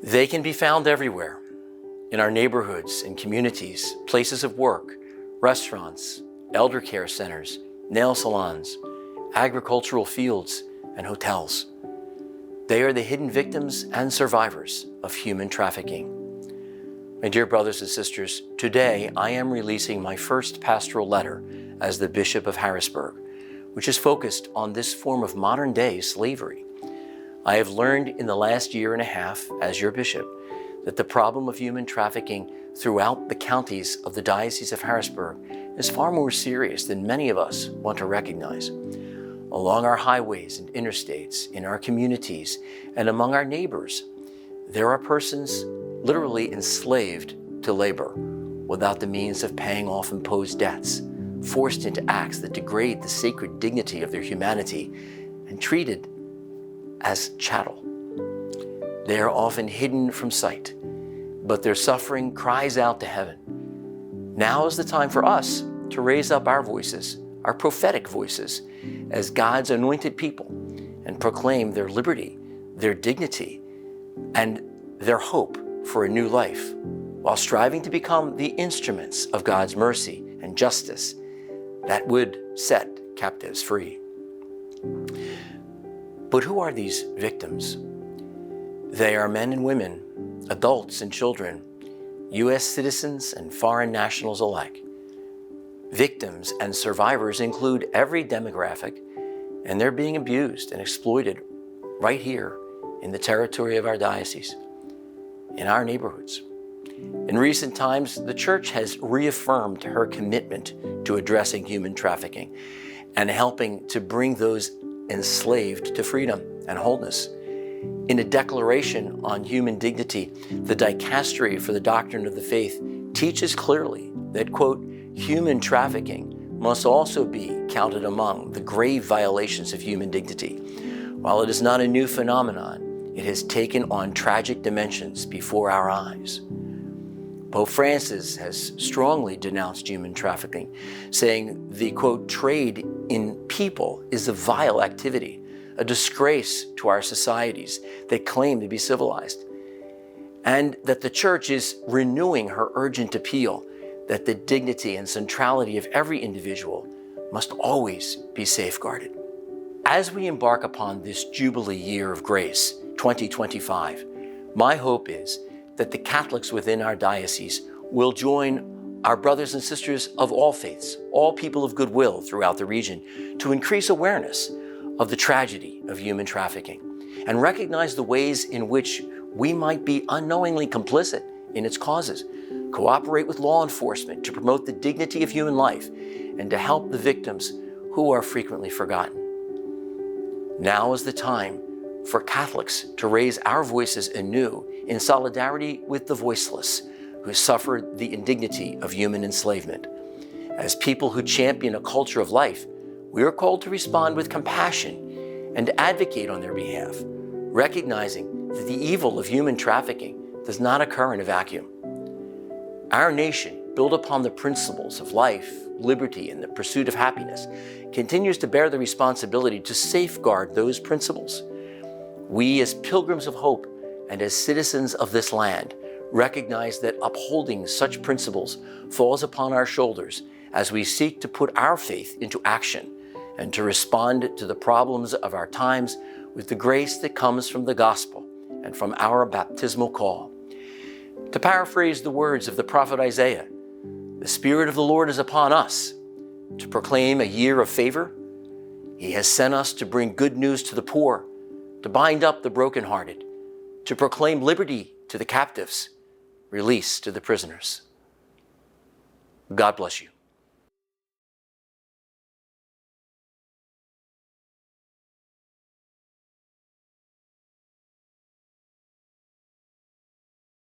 They can be found everywhere, in our neighborhoods and communities, places of work, restaurants, elder care centers, nail salons, agricultural fields, and hotels. They are the hidden victims and survivors of human trafficking. My dear brothers and sisters, today I am releasing my first pastoral letter as the Bishop of Harrisburg, which is focused on this form of modern-day slavery. I have learned in the last year and a half as your bishop that the problem of human trafficking throughout the counties of the Diocese of Harrisburg is far more serious than many of us want to recognize. Along our highways and interstates, in our communities, and among our neighbors, there are persons literally enslaved to labor without the means of paying off imposed debts, forced into acts that degrade the sacred dignity of their humanity, and treated as chattel. They are often hidden from sight, but their suffering cries out to heaven. Now is the time for us to raise up our voices, our prophetic voices, as God's anointed people, and proclaim their liberty, their dignity, and their hope for a new life, while striving to become the instruments of God's mercy and justice that would set captives free. But who are these victims? They are men and women, adults and children, U.S. citizens and foreign nationals alike. Victims and survivors include every demographic, and they're being abused and exploited right here in the territory of our diocese, in our neighborhoods. In recent times, the Church has reaffirmed her commitment to addressing human trafficking and helping to bring those enslaved to freedom and wholeness. In a declaration on human dignity, the Dicastery for the Doctrine of the Faith teaches clearly that, quote, human trafficking must also be counted among the grave violations of human dignity. While it is not a new phenomenon, it has taken on tragic dimensions before our eyes. Pope Francis has strongly denounced human trafficking, saying the, quote, trade in people is a vile activity, a disgrace to our societies that claim to be civilized, and that the Church is renewing her urgent appeal that the dignity and centrality of every individual must always be safeguarded. As we embark upon this Jubilee Year of Grace, 2025, my hope is that the Catholics within our diocese will join our brothers and sisters of all faiths, all people of goodwill throughout the region, to increase awareness of the tragedy of human trafficking and recognize the ways in which we might be unknowingly complicit in its causes, cooperate with law enforcement to promote the dignity of human life, and to help the victims who are frequently forgotten. Now is the time for Catholics to raise our voices anew in solidarity with the voiceless who suffered the indignity of human enslavement. As people who champion a culture of life, we are called to respond with compassion and to advocate on their behalf, recognizing that the evil of human trafficking does not occur in a vacuum. Our nation, built upon the principles of life, liberty, and the pursuit of happiness, continues to bear the responsibility to safeguard those principles. We, as pilgrims of hope and as citizens of this land, recognize that upholding such principles falls upon our shoulders as we seek to put our faith into action and to respond to the problems of our times with the grace that comes from the gospel and from our baptismal call. To paraphrase the words of the prophet Isaiah, the Spirit of the Lord is upon us to proclaim a year of favor. He has sent us to bring good news to the poor, to bind up the brokenhearted, to proclaim liberty to the captives, release to the prisoners. God bless you.